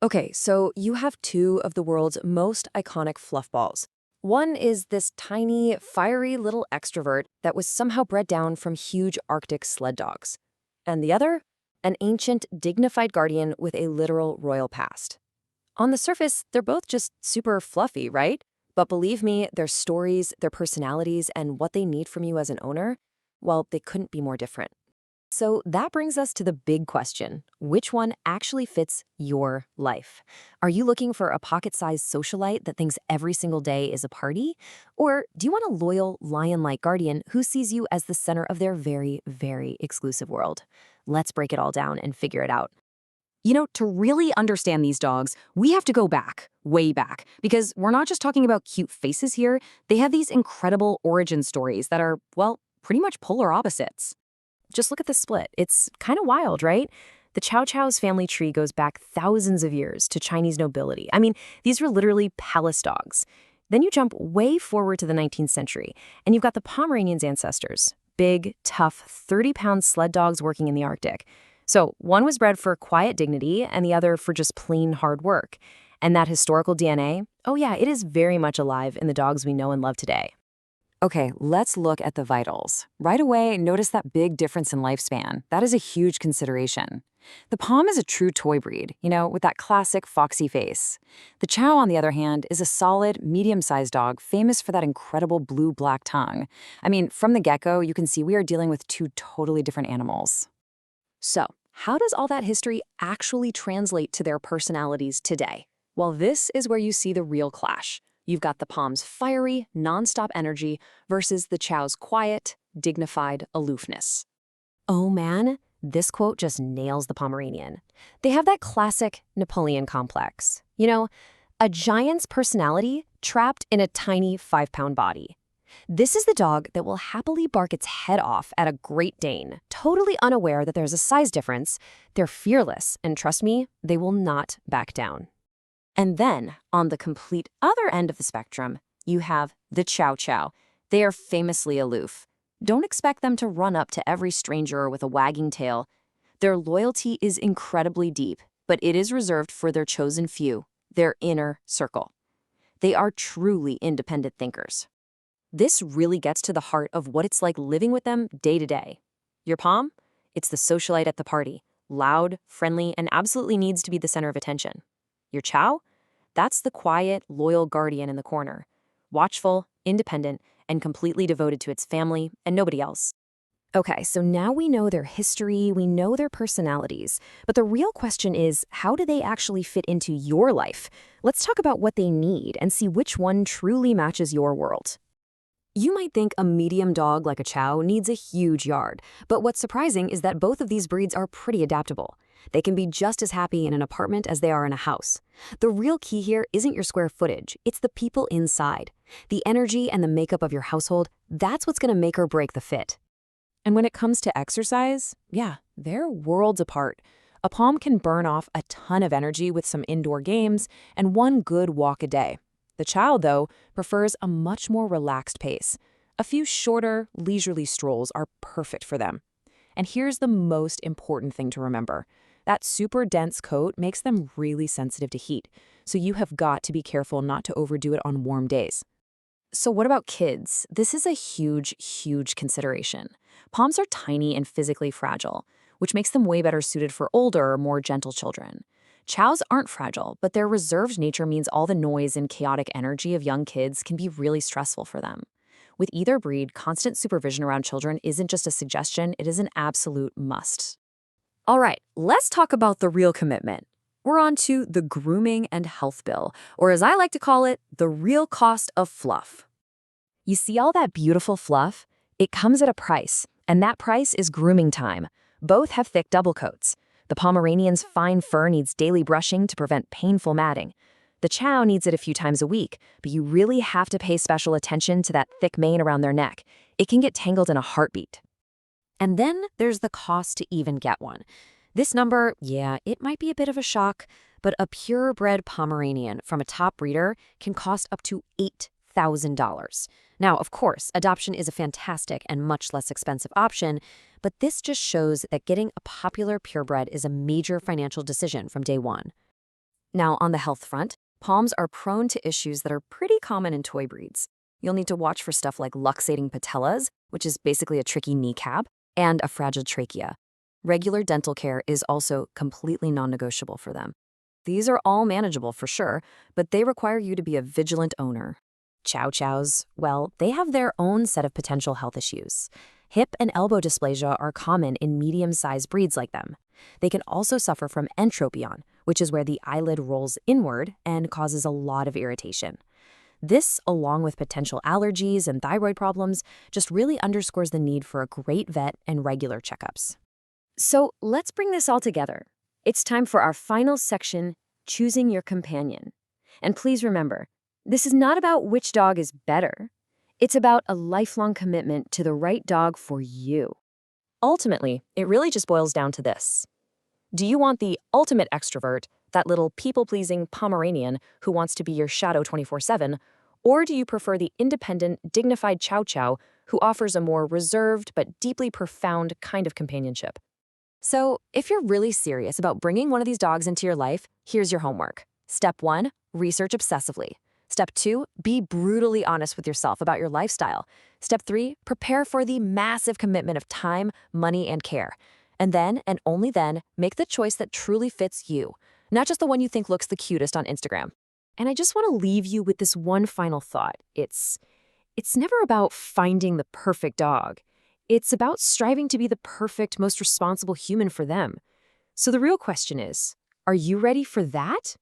Okay, so you have two of the world's most iconic fluff balls. One is this tiny, fiery little extrovert that was somehow bred down from huge Arctic sled dogs. And the other? An ancient, dignified guardian with a literal royal past. On the surface, they're both just super fluffy, right? But believe me, their stories, their personalities, and what they need from you as an owner, well, they couldn't be more different. So that brings us to the big question. Which one actually fits your life? Are you looking for a pocket-sized socialite that thinks every single day is a party? Or do you want a loyal, lion-like guardian who sees you as the center of their very, very exclusive world? Let's break it all down and figure it out. To really understand these dogs, we have to go back, way back, because we're not just talking about cute faces here. They have these incredible origin stories that are, well, pretty much polar opposites. Just look at the split. It's kind of wild, right? The Chow Chow's family tree goes back thousands of years to Chinese nobility. I mean, these were literally palace dogs. Then you jump way forward to the 19th century, and you've got the Pomeranians' ancestors. Big, tough, 30-pound sled dogs working in the Arctic. So one was bred for quiet dignity, and the other for just plain hard work. And that historical DNA, oh yeah, it is very much alive in the dogs we know and love today. Okay, let's look at the vitals. Right away, notice that big difference in lifespan. That is a huge consideration. The Pom is a true toy breed, with that classic foxy face. The Chow, on the other hand, is a solid, medium-sized dog famous for that incredible blue-black tongue. I mean, from the get-go, you can see we are dealing with two totally different animals. So, how does all that history actually translate to their personalities today? Well, this is where you see the real clash. You've got the Pom's fiery, nonstop energy versus the Chow's quiet, dignified aloofness. Oh man, this quote just nails the Pomeranian. They have that classic Napoleon complex. A giant's personality trapped in a tiny 5-pound body. This is the dog that will happily bark its head off at a Great Dane, totally unaware that there's a size difference. They're fearless, and trust me, they will not back down. And then, on the complete other end of the spectrum, you have the Chow Chow. They are famously aloof. Don't expect them to run up to every stranger with a wagging tail. Their loyalty is incredibly deep, but it is reserved for their chosen few, their inner circle. They are truly independent thinkers. This really gets to the heart of what it's like living with them day to day. Your Pom? It's the socialite at the party, loud, friendly, and absolutely needs to be the center of attention. Your Chow? That's the quiet, loyal guardian in the corner. Watchful, independent, and completely devoted to its family and nobody else. Okay, so now we know their history, we know their personalities, but the real question is, how do they actually fit into your life? Let's talk about what they need and see which one truly matches your world. You might think a medium dog like a Chow needs a huge yard, but what's surprising is that both of these breeds are pretty adaptable. They can be just as happy in an apartment as they are in a house. The real key here isn't your square footage, it's the people inside. The energy and the makeup of your household, that's what's going to make or break the fit. And when it comes to exercise, yeah, they're worlds apart. A Pom can burn off a ton of energy with some indoor games and one good walk a day. The Chow, though, prefers a much more relaxed pace. A few shorter, leisurely strolls are perfect for them. And here's the most important thing to remember. That super dense coat makes them really sensitive to heat, so you have got to be careful not to overdo it on warm days. So what about kids? This is a huge, huge consideration. Poms are tiny and physically fragile, which makes them way better suited for older, more gentle children. Chows aren't fragile, but their reserved nature means all the noise and chaotic energy of young kids can be really stressful for them. With either breed, constant supervision around children isn't just a suggestion, it is an absolute must. All right, let's talk about the real commitment. We're on to the grooming and health bill, or as I like to call it, the real cost of fluff. You see all that beautiful fluff? It comes at a price, and that price is grooming time. Both have thick double coats. The Pomeranian's fine fur needs daily brushing to prevent painful matting. The Chow needs it a few times a week, but you really have to pay special attention to that thick mane around their neck. It can get tangled in a heartbeat. And then there's the cost to even get one. This number, yeah, it might be a bit of a shock, but a purebred Pomeranian from a top breeder can cost up to $8,000. Now, of course, adoption is a fantastic and much less expensive option, but this just shows that getting a popular purebred is a major financial decision from day one. Now, on the health front, Poms are prone to issues that are pretty common in toy breeds. You'll need to watch for stuff like luxating patellas, which is basically a tricky kneecap, and a fragile trachea. Regular dental care is also completely non-negotiable for them. These are all manageable for sure, but they require you to be a vigilant owner. Chow Chows, well, they have their own set of potential health issues. Hip and elbow dysplasia are common in medium-sized breeds like them. They can also suffer from entropion, which is where the eyelid rolls inward and causes a lot of irritation. This, along with potential allergies and thyroid problems, just really underscores the need for a great vet and regular checkups. So let's bring this all together. It's time for our final section, choosing your companion. And please remember, this is not about which dog is better. It's about a lifelong commitment to the right dog for you. Ultimately, it really just boils down to this. Do you want the ultimate extrovert, that little people-pleasing Pomeranian who wants to be your shadow 24/7, or do you prefer the independent, dignified Chow Chow who offers a more reserved but deeply profound kind of companionship? So, if you're really serious about bringing one of these dogs into your life, here's your homework. Step 1, research obsessively. Step 2, be brutally honest with yourself about your lifestyle. Step 3, prepare for the massive commitment of time, money, and care. And then, and only then, make the choice that truly fits you, not just the one you think looks the cutest on Instagram. And I just want to leave you with this one final thought. It's never about finding the perfect dog. It's about striving to be the perfect, most responsible human for them. So the real question is, are you ready for that?